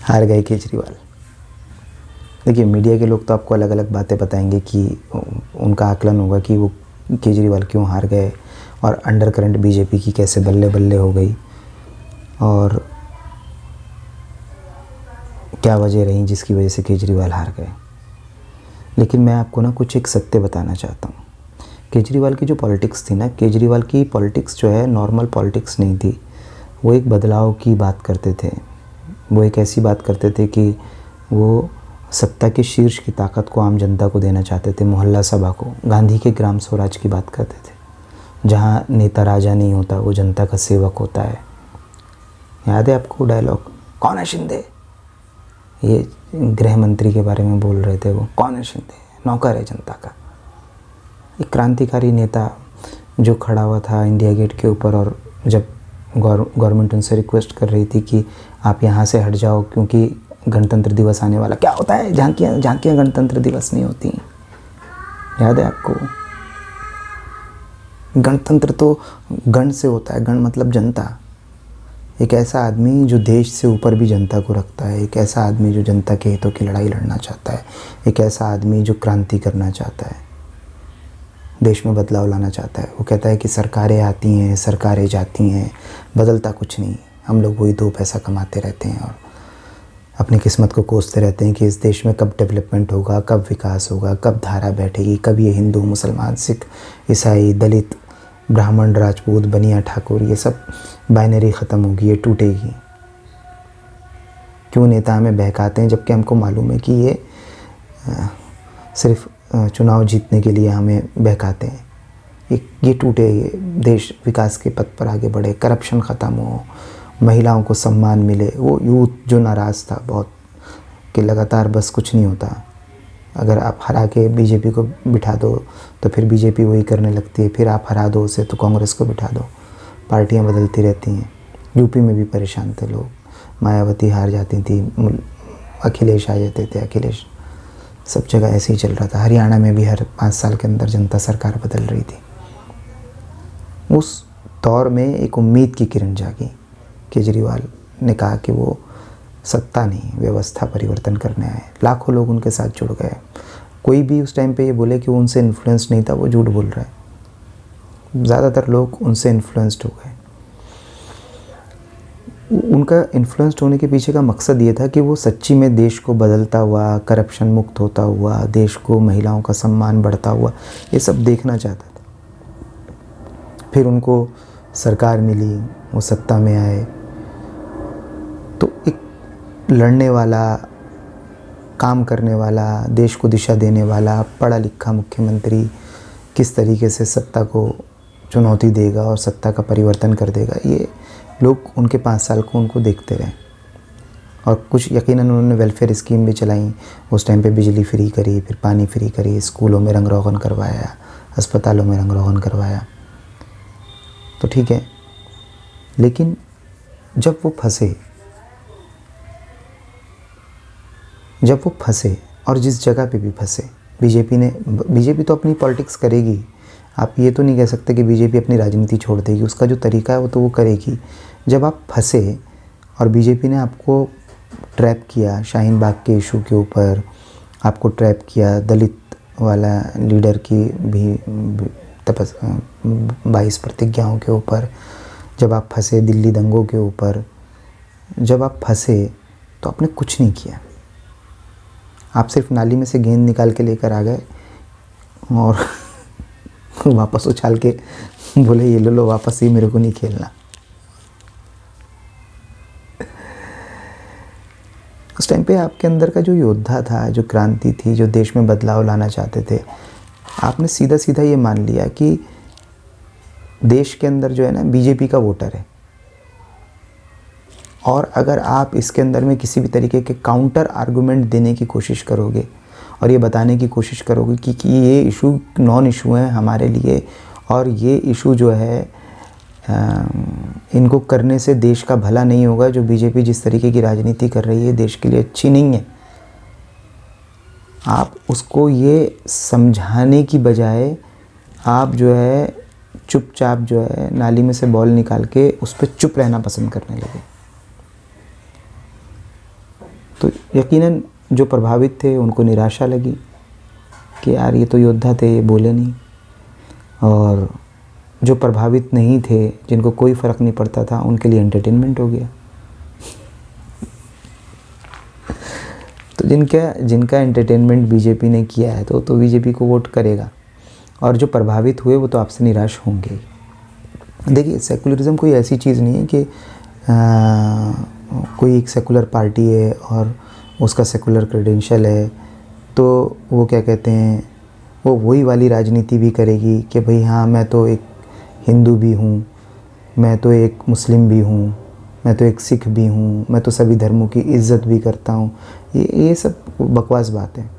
हार गए केजरीवाल। देखिए, मीडिया के लोग तो आपको अलग अलग बातें बताएंगे कि उनका आकलन होगा कि वो केजरीवाल क्यों हार गए और अंडर करंट बीजेपी की कैसे बल्ले बल्ले हो गई और क्या वजह रही जिसकी वजह से केजरीवाल हार गए। लेकिन मैं आपको ना कुछ एक सत्य बताना चाहता हूँ। केजरीवाल की जो पॉलिटिक्स थी ना, केजरीवाल की पॉलिटिक्स जो है नॉर्मल पॉलिटिक्स नहीं थी। वो एक बदलाव की बात करते थे। वो एक ऐसी बात करते थे कि वो सत्ता के शीर्ष की ताकत को आम जनता को देना चाहते थे, मोहल्ला सभा को। गांधी के ग्राम स्वराज की बात करते थे, जहाँ नेता राजा नहीं होता, वो जनता का सेवक होता है। याद है आपको डायलॉग, कौन है शिंदे? ये गृह मंत्री के बारे में बोल रहे थे वो, कौन है शिंदे? नौकर है जनता का। एक क्रांतिकारी नेता जो खड़ा हुआ था इंडिया गेट के ऊपर, और जब गवर्नमेंट उनसे रिक्वेस्ट कर रही थी कि आप यहाँ से हट जाओ क्योंकि गणतंत्र दिवस आने वाला, क्या होता है, झांकियाँ गणतंत्र दिवस नहीं होती। याद है आपको? गणतंत्र तो गण से होता है, गण मतलब जनता। एक ऐसा आदमी जो देश से ऊपर भी जनता को रखता है, एक ऐसा आदमी जो जनता के हितों की लड़ाई लड़ना चाहता है, एक ऐसा आदमी जो क्रांति करना चाहता है, देश में बदलाव लाना चाहता है। वो कहता है कि सरकारें आती हैं, सरकारें जाती हैं, बदलता कुछ नहीं, हम लोग वही दो पैसा कमाते रहते हैं और अपनी किस्मत को कोसते रहते हैं कि इस देश में कब डेवलपमेंट होगा, कब विकास होगा, कब धारा बैठेगी, कब ये हिंदू, मुसलमान, सिख, ईसाई, दलित, ब्राह्मण, राजपूत, बनिया, ठाकुर, ये सब बाइनरी ख़त्म होगी, ये टूटेगी। क्यों नेता हमें बहकाते हैं जबकि हमको मालूम है कि ये सिर्फ चुनाव जीतने के लिए हमें बहकाते हैं। ये टूटे, ये देश विकास के पथ पर आगे बढ़े, करप्शन ख़त्म हो, महिलाओं को सम्मान मिले। वो यूथ जो नाराज़ था बहुत कि लगातार बस कुछ नहीं होता, अगर आप हरा के बीजेपी को बिठा दो तो फिर बीजेपी वही करने लगती है, फिर आप हरा दो उसे तो कांग्रेस को बिठा दो, पार्टियां बदलती रहती हैं। यूपी में भी परेशान थे लोग, मायावती हार जाती थी, अखिलेश आ जाते थे, अखिलेश, सब जगह ऐसे ही चल रहा था। हरियाणा में भी हर 5 साल के अंदर जनता सरकार बदल रही थी। उस दौर में एक उम्मीद की किरण जागी। केजरीवाल ने कहा कि वो सत्ता नहीं, व्यवस्था परिवर्तन करने आए। लाखों लोग उनके साथ जुड़ गए। कोई भी उस टाइम पे ये बोले कि वो उनसे इन्फ्लुएंस नहीं था, वो झूठ बोल रहा है। ज़्यादातर लोग उनसे इन्फ्लुएंस्ड हो गए। उनका इन्फ्लुएंस्ड होने के पीछे का मकसद ये था कि वो सच्ची में देश को बदलता हुआ, करप्शन मुक्त होता हुआ, देश को महिलाओं का सम्मान बढ़ता हुआ, ये सब देखना चाहता था। फिर उनको सरकार मिली, वो सत्ता में आए, तो एक लड़ने वाला, काम करने वाला, देश को दिशा देने वाला, पढ़ा लिखा मुख्यमंत्री किस तरीके से सत्ता को चुनौती देगा और सत्ता का परिवर्तन कर देगा, ये लोग उनके 5 साल को उनको देखते रहे। और कुछ यकीनन उन्होंने वेलफेयर स्कीम भी चलाई। उस टाइम पे बिजली फ्री करी, फिर पानी फ्री करी, स्कूलों में रंग रोगन करवाया, अस्पतालों में रंग रोगन करवाया, तो ठीक है। लेकिन जब वो फंसे और जिस जगह पे भी फंसे, बीजेपी तो अपनी पॉलिटिक्स करेगी। आप ये तो नहीं कह सकते कि बीजेपी अपनी राजनीति छोड़ देगी, उसका जो तरीका है वो तो वो करेगी। जब आप फंसे और बीजेपी ने आपको ट्रैप किया शाहीन बाग के इशू के ऊपर, आपको ट्रैप किया दलित वाला लीडर की भी 22 प्रतिज्ञाओं के ऊपर, जब आप फंसे दिल्ली दंगों के ऊपर, जब आप फंसे तो आपने कुछ नहीं किया। आप सिर्फ नाली में से गेंद निकाल के लेकर आ गए और वापस उछाल के बोले ये लो वापस, ही मेरे को नहीं खेलना। उस टाइम पे आपके अंदर का जो योद्धा था, जो क्रांति थी, जो देश में बदलाव लाना चाहते थे, आपने सीधा सीधा ये मान लिया कि देश के अंदर जो है ना बीजेपी का वोटर है, और अगर आप इसके अंदर में किसी भी तरीके के काउंटर आर्गुमेंट देने की कोशिश करोगे और ये बताने की कोशिश करोगे कि ये इशू नॉन इशू है हमारे लिए, और ये इशू जो है इनको करने से देश का भला नहीं होगा, जो बीजेपी जिस तरीके की राजनीति कर रही है देश के लिए अच्छी नहीं है, आप उसको ये समझाने की बजाय आप जो है चुपचाप जो है नाली में से बॉल निकाल के उस पर चुप रहना पसंद करने लगे। तो यकीनन जो प्रभावित थे उनको निराशा लगी कि यार ये तो योद्धा थे, ये बोले नहीं। और जो प्रभावित नहीं थे, जिनको कोई फ़र्क नहीं पड़ता था, उनके लिए एंटरटेनमेंट हो गया। तो जिनका एंटरटेनमेंट बीजेपी ने किया है तो बीजेपी को वोट करेगा, और जो प्रभावित हुए वो तो आपसे निराश होंगे। देखिए, सेकुलरिज़म कोई ऐसी चीज़ नहीं है कि कोई एक सेकुलर पार्टी है और उसका सेकुलर क्रेडेंशियल है तो वो क्या कहते हैं, वो वही वाली राजनीति भी करेगी कि भाई हाँ मैं तो एक हिंदू भी हूँ, मैं तो एक मुस्लिम भी हूँ, मैं तो एक सिख भी हूँ, मैं तो सभी धर्मों की इज्जत भी करता हूँ। ये सब बकवास बात है।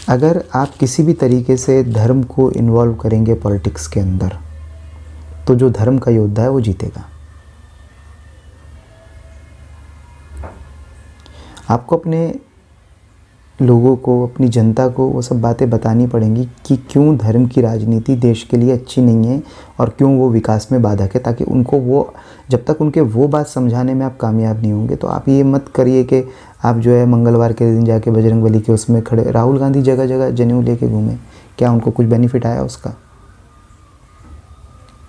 अगर आप किसी भी तरीके से धर्म को इन्वॉल्व करेंगे पॉलिटिक्स के अंदर, तो जो धर्म का योद्धा है वो जीतेगा। आपको अपने लोगों को, अपनी जनता को वो सब बातें बतानी पड़ेंगी कि क्यों धर्म की राजनीति देश के लिए अच्छी नहीं है और क्यों वो विकास में बाधक है, ताकि उनको वो, जब तक उनके वो बात समझाने में आप कामयाब नहीं होंगे तो आप ये मत करिए कि आप जो है मंगलवार के दिन जाके बजरंगबली के उसमें खड़े। राहुल गांधी जगह जगह जनेऊ लेके घूमे, क्या उनको कुछ बेनिफिट आया उसका?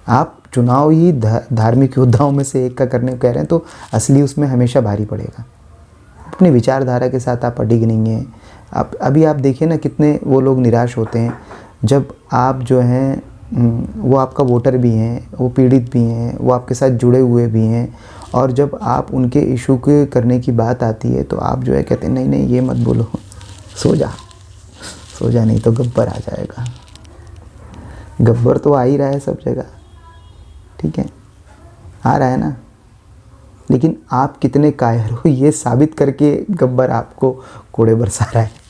आप चुनाव ही धार्मिक योद्धाओं में से एक का करने को कह रहे हैं तो असली उसमें हमेशा भारी पड़ेगा। अपनी विचारधारा के साथ आप अडिग नहीं हैं। अभी आप देखिए ना, कितने वो लोग निराश होते हैं जब आप जो हैं वो आपका वोटर भी हैं, वो पीड़ित भी हैं, वो आपके साथ जुड़े हुए भी हैं, और जब आप उनके इशू के करने की बात आती है तो आप जो है कहते हैं नहीं नहीं ये मत बोलो, सो जा नहीं तो गब्बर आ जाएगा। गब्बर तो आ ही रहा है सब जगह, ठीक है, आ रहा है ना, लेकिन आप कितने कायर हो ये साबित करके गब्बर आपको कोड़े बरसा रहा है।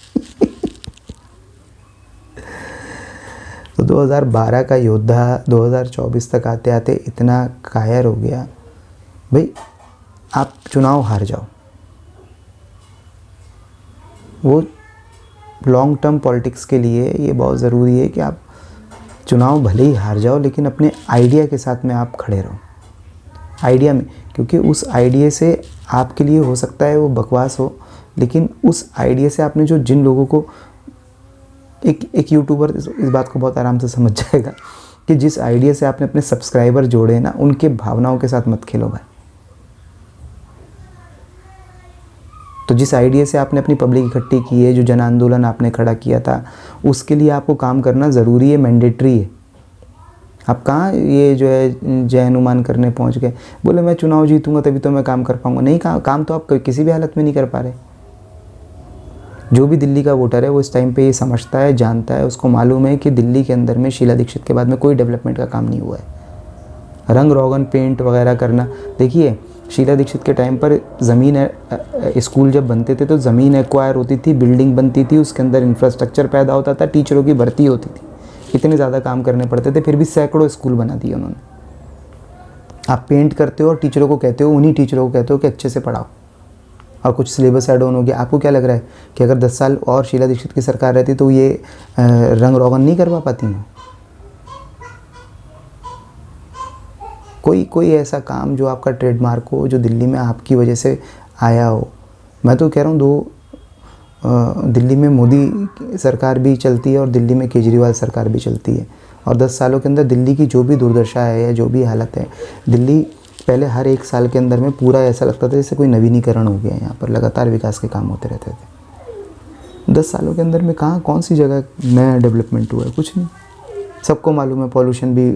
तो 2012 का योद्धा 2024 तक आते आते इतना कायर हो गया। भाई आप चुनाव हार जाओ, वो लॉन्ग टर्म पॉलिटिक्स के लिए ये बहुत ज़रूरी है कि आप चुनाव भले ही हार जाओ लेकिन अपने आइडिया के साथ में आप खड़े रहो, आइडिया में, क्योंकि उस आइडिया से आपके लिए हो सकता है वो बकवास हो, लेकिन उस आइडिया से आपने जो जिन लोगों को, एक यूट्यूबर इस बात को बहुत आराम से समझ जाएगा कि जिस आइडिया से आपने अपने सब्सक्राइबर जोड़े हैं ना, उनके भावनाओं के साथ मत खेलो भाई। तो जिस आइडिया से आपने अपनी पब्लिक इकट्ठी की है, जो जन आंदोलन आपने खड़ा किया था, उसके लिए आपको काम करना ज़रूरी है, मैंडेटरी है। आप कहाँ ये जो है जय हनुमान करने पहुँच गए, बोले मैं चुनाव जीतूंगा तभी तो मैं काम कर पाऊंगा। नहीं, काम तो आप किसी भी हालत में नहीं कर पा रहे। जो भी दिल्ली का वोटर है वो इस टाइम पे ये समझता है, जानता है, उसको मालूम है कि दिल्ली के अंदर में शीला दीक्षित के बाद में कोई डेवलपमेंट का काम नहीं हुआ है। रंग रोगन पेंट वगैरह करना, देखिए शीला दीक्षित के टाइम पर ज़मीन, स्कूल जब बनते थे तो ज़मीन एक्वायर होती थी, बिल्डिंग बनती थी, उसके अंदर इंफ्रास्ट्रक्चर पैदा होता था, टीचरों की भर्ती होती थी, इतने ज़्यादा काम करने पड़ते थे, फिर भी सैकड़ों स्कूल बना दिए उन्होंने। आप पेंट करते हो और टीचरों को कहते हो, उन्हीं टीचरों को कहते हो कि अच्छे से पढ़ाओ, और कुछ सिलेबस ऐड ऑन हो गया। आपको क्या लग रहा है कि अगर 10 साल और शीला दीक्षित की सरकार रहती तो ये रंग रोगन नहीं करवा पाती हैं? कोई ऐसा काम जो आपका ट्रेडमार्क हो, जो दिल्ली में आपकी वजह से आया हो। मैं तो कह रहा हूँ दिल्ली में मोदी सरकार भी चलती है और दिल्ली में केजरीवाल सरकार भी चलती है, और 10 सालों के अंदर दिल्ली की जो भी दुर्दशा है या जो भी हालत है, दिल्ली पहले हर 1 साल के अंदर में पूरा ऐसा लगता था जैसे कोई नवीनीकरण हो गया है, यहाँ पर लगातार विकास के काम होते रहते थे। 10 सालों के अंदर में कौन सी जगह नया डेवलपमेंट हुआ है? कुछ नहीं। सबको मालूम है पॉल्यूशन भी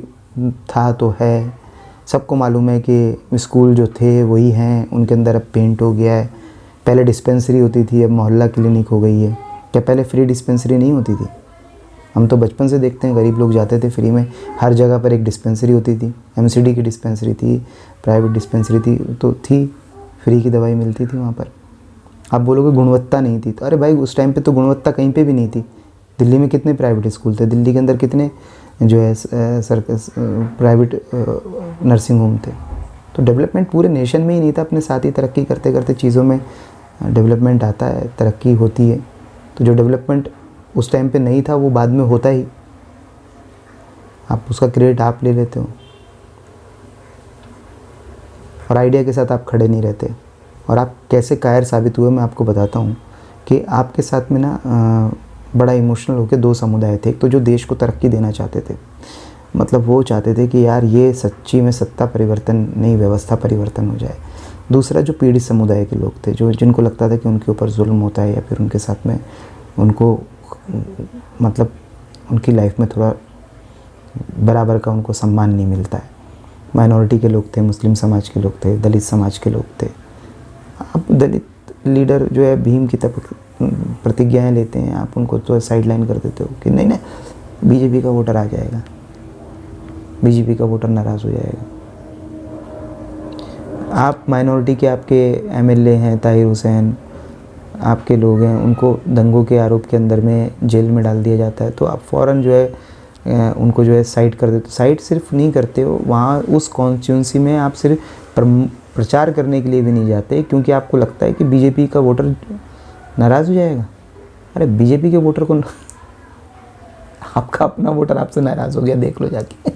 था तो है, सबको मालूम है कि स्कूल जो थे वही हैं, उनके अंदर अब पेंट हो गया है। पहले डिस्पेंसरी होती थी, अब मोहल्ला क्लिनिक हो गई है। क्या पहले फ्री डिस्पेंसरी नहीं होती थी? हम तो बचपन से देखते हैं, गरीब लोग जाते थे फ्री में, हर जगह पर एक डिस्पेंसरी होती थी। एमसीडी की डिस्पेंसरी थी, प्राइवेट डिस्पेंसरी थी, तो थी, फ्री की दवाई मिलती थी वहाँ पर। आप बोलोगे गुणवत्ता नहीं थी, तो अरे भाई उस टाइम पे तो गुणवत्ता कहीं पे भी नहीं थी। दिल्ली में कितने प्राइवेट स्कूल थे, दिल्ली के अंदर कितने जो है प्राइवेट नर्सिंग होम थे। तो डेवलपमेंट पूरे नेशन में ही नहीं था, अपने साथ ही तरक्की करते करते चीज़ों में डेवलपमेंट आता है, तरक्की होती है। तो जो डेवलपमेंट उस टाइम पे नहीं था वो बाद में होता ही, आप उसका क्रेडिट आप ले लेते हो। और आइडिया के साथ आप खड़े नहीं रहते। और आप कैसे कायर साबित हुए मैं आपको बताता हूँ कि आपके साथ में ना बड़ा इमोशनल होकर दो समुदाय थे। एक तो जो देश को तरक्की देना चाहते थे, मतलब वो चाहते थे कि यार ये सच्ची में सत्ता परिवर्तन नहीं, व्यवस्था परिवर्तन हो जाए। दूसरा जो पीड़ित समुदाय के लोग थे, जो जिनको लगता था कि उनके ऊपर जुल्म होता है या फिर उनके साथ में उनको मतलब उनकी लाइफ में थोड़ा बराबर का उनको सम्मान नहीं मिलता है। माइनॉरिटी के लोग थे, मुस्लिम समाज के लोग थे, दलित समाज के लोग थे। अब दलित लीडर जो है भीम की तरफ प्रतिज्ञाएं लेते हैं, आप उनको तो साइड लाइन कर देते हो कि नहीं नहीं बीजेपी का वोटर आ जाएगा, बीजेपी का वोटर नाराज़ हो जाएगा। आप माइनॉरिटी के आपके एमएलए हैं ताहिर हुसैन, आपके लोग हैं, उनको दंगों के आरोप के अंदर में जेल में डाल दिया जाता है, तो आप फ़ौरन जो है उनको जो है साइड कर देते हो। साइड सिर्फ नहीं करते हो, वहाँ उस कॉन्स्टिट्यूंसी में आप सिर्फ प्रचार करने के लिए भी नहीं जाते, क्योंकि आपको लगता है कि बीजेपी का वोटर नाराज़ हो जाएगा। अरे बीजेपी के वोटर को आपका अपना वोटर आपसे नाराज़ हो गया, देख लो जाके।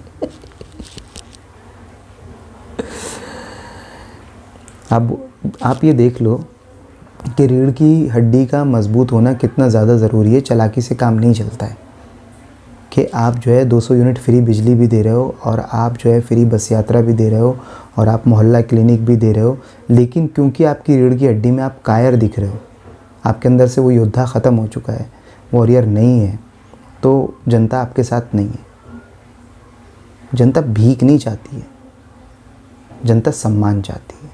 अब आप ये देख लो कि रीढ़ की हड्डी का मजबूत होना कितना ज़्यादा ज़रूरी है। चालाकी से काम नहीं चलता है कि आप जो है 200 यूनिट फ्री बिजली भी दे रहे हो और आप जो है फ्री बस यात्रा भी दे रहे हो और आप मोहल्ला क्लिनिक भी दे रहे हो, लेकिन क्योंकि आपकी रीढ़ की हड्डी में आप कायर दिख रहे हो, आपके अंदर से वो योद्धा ख़त्म हो चुका है, वॉरियर नहीं है, तो जनता आपके साथ नहीं है। जनता भीख नहीं चाहती है, जनता सम्मान चाहती है।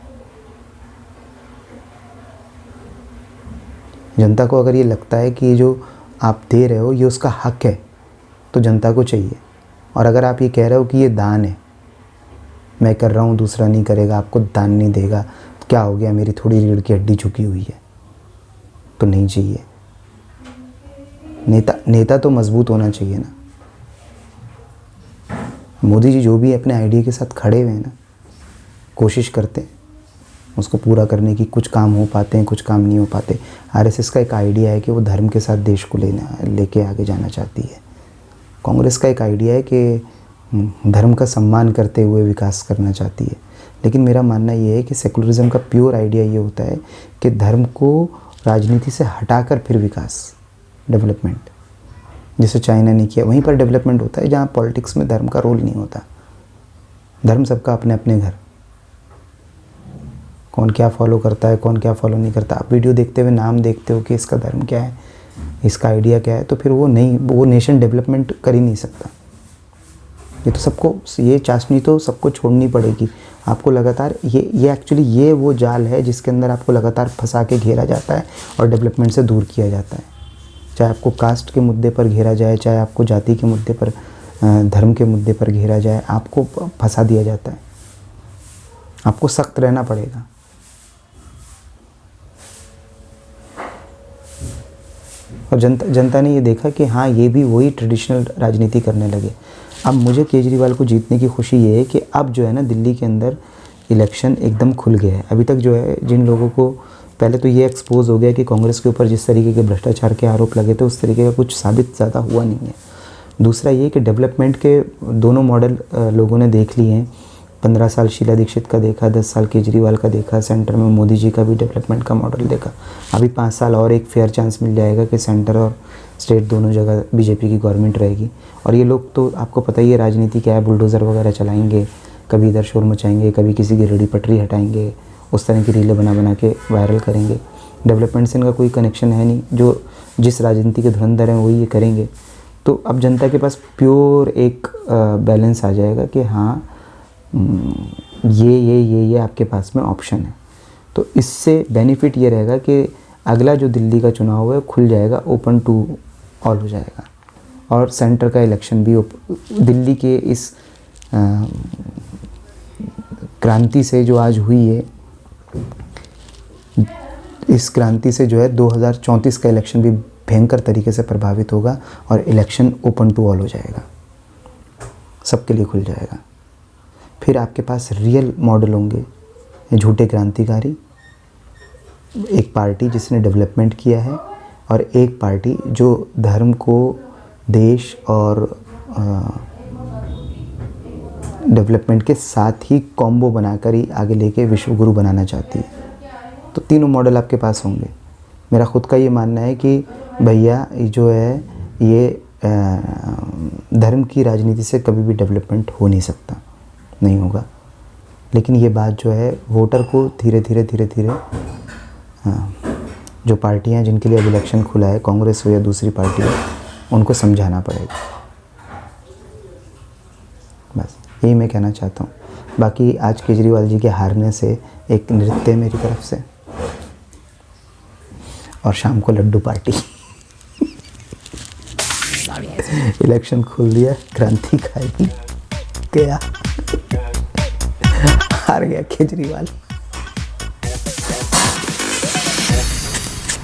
जनता को अगर ये लगता है कि जो आप दे रहे हो ये उसका हक है, तो जनता को चाहिए। और अगर आप ये कह रहे हो कि ये दान है, मैं कर रहा हूँ दूसरा नहीं करेगा, आपको दान नहीं देगा, तो क्या हो गया, मेरी थोड़ी रीढ़ की हड्डी झुकी हुई है, तो नहीं चाहिए। नेता तो मजबूत होना चाहिए ना। मोदी जी जो भी अपने आइडिया के साथ खड़े हुए हैं ना, कोशिश करते हैं उसको पूरा करने की, कुछ काम हो पाते हैं, कुछ काम नहीं हो पाते। आरएसएस का एक आइडिया है कि वो धर्म के साथ देश को लेके आगे जाना चाहती है। कांग्रेस का एक आइडिया है कि धर्म का सम्मान करते हुए विकास करना चाहती है। लेकिन मेरा मानना ये है कि सेकुलरिज्म का प्योर आइडिया ये होता है कि धर्म को राजनीति से हटाकर फिर विकास, डेवलपमेंट, जैसे चाइना ने किया, वहीं पर डेवलपमेंट होता है जहाँ पॉलिटिक्स में धर्म का रोल नहीं होता। धर्म सबका अपने अपने घर, कौन क्या फॉलो करता है, कौन क्या फॉलो नहीं करता। आप वीडियो देखते हुए नाम देखते हो कि इसका धर्म क्या है, इसका आइडिया क्या है, तो फिर वो नेशन डेवलपमेंट कर ही नहीं सकता। ये तो सबको, ये चाशनी तो सबको छोड़नी पड़ेगी। आपको लगातार ये एक्चुअली ये वो जाल है जिसके अंदर आपको लगातार फंसा के घेरा जाता है और डेवलपमेंट से दूर किया जाता है। चाहे आपको कास्ट के मुद्दे पर घेरा जाए, चाहे आपको जाति के मुद्दे पर, धर्म के मुद्दे पर घेरा जाए, आपको फंसा दिया जाता है। आपको सख्त रहना पड़ेगा। और जनता ने ये देखा कि हाँ, ये भी वही ट्रेडिशनल राजनीति करने लगे। अब मुझे केजरीवाल को जीतने की खुशी ये है कि अब जो है ना, दिल्ली के अंदर इलेक्शन एकदम खुल गया है। अभी तक जो है जिन लोगों को, पहले तो ये एक्सपोज हो गया कि कांग्रेस के ऊपर जिस तरीके के भ्रष्टाचार के आरोप लगे थे उस तरीके का कुछ साबित ज़्यादा हुआ नहीं है। दूसरा ये कि डेवलपमेंट के दोनों मॉडल लोगों ने देख लिए हैं। 15 साल शीला दीक्षित का देखा, 10 साल केजरीवाल का देखा, सेंटर में मोदी जी का भी डेवलपमेंट का मॉडल देखा। अभी 5 साल और एक फेयर चांस मिल जाएगा कि सेंटर और स्टेट दोनों जगह बीजेपी की गवर्नमेंट रहेगी। और ये लोग तो आपको पता ही है राजनीति क्या है, बुलडोज़र वगैरह चलाएंगे, कभी इधर शोर मचाएंगे, कभी किसी की रेडी पटरी हटाएंगे, उस तरह की रीलें बना के वायरल करेंगे। डेवलपमेंट से इनका कोई कनेक्शन है नहीं, जो जिस राजनीति के धुरंधर हैं वही ये करेंगे। तो अब जनता के पास प्योर एक बैलेंस आ जाएगा कि हाँ, ये आपके पास में ऑप्शन है। तो इससे बेनिफिट ये रहेगा कि अगला जो दिल्ली का चुनाव है खुल जाएगा, ओपन टू ऑल हो जाएगा। और सेंटर का इलेक्शन भी दिल्ली के इस क्रांति से जो आज हुई है, इस क्रांति से जो है 2034 का इलेक्शन भी भयंकर तरीके से प्रभावित होगा और इलेक्शन ओपन टू ऑल हो जाएगा, सबके लिए खुल जाएगा। फिर आपके पास रियल मॉडल होंगे, झूठे क्रांतिकारी, एक पार्टी जिसने डेवलपमेंट किया है और एक पार्टी जो धर्म को, देश और डेवलपमेंट के साथ ही कॉम्बो बनाकर ही आगे लेके विश्व गुरु बनाना चाहती है। तो तीनों मॉडल आपके पास होंगे। मेरा ख़ुद का ये मानना है कि भैया जो है ये धर्म की राजनीति से कभी भी डेवलपमेंट हो नहीं सकता, नहीं होगा। लेकिन ये बात जो है वोटर को धीरे धीरे जो पार्टियां जिनके लिए अब इलेक्शन खुला है, कांग्रेस हो या दूसरी पार्टी हो, उनको समझाना पड़ेगा। बस यही मैं कहना चाहता हूँ। बाकी आज केजरीवाल जी के हारने से एक नृत्य मेरी तरफ से, और शाम को लड्डू पार्टी। इलेक्शन खोल दिया, क्रांति खाएगी, गया, हार गया केजरीवाल।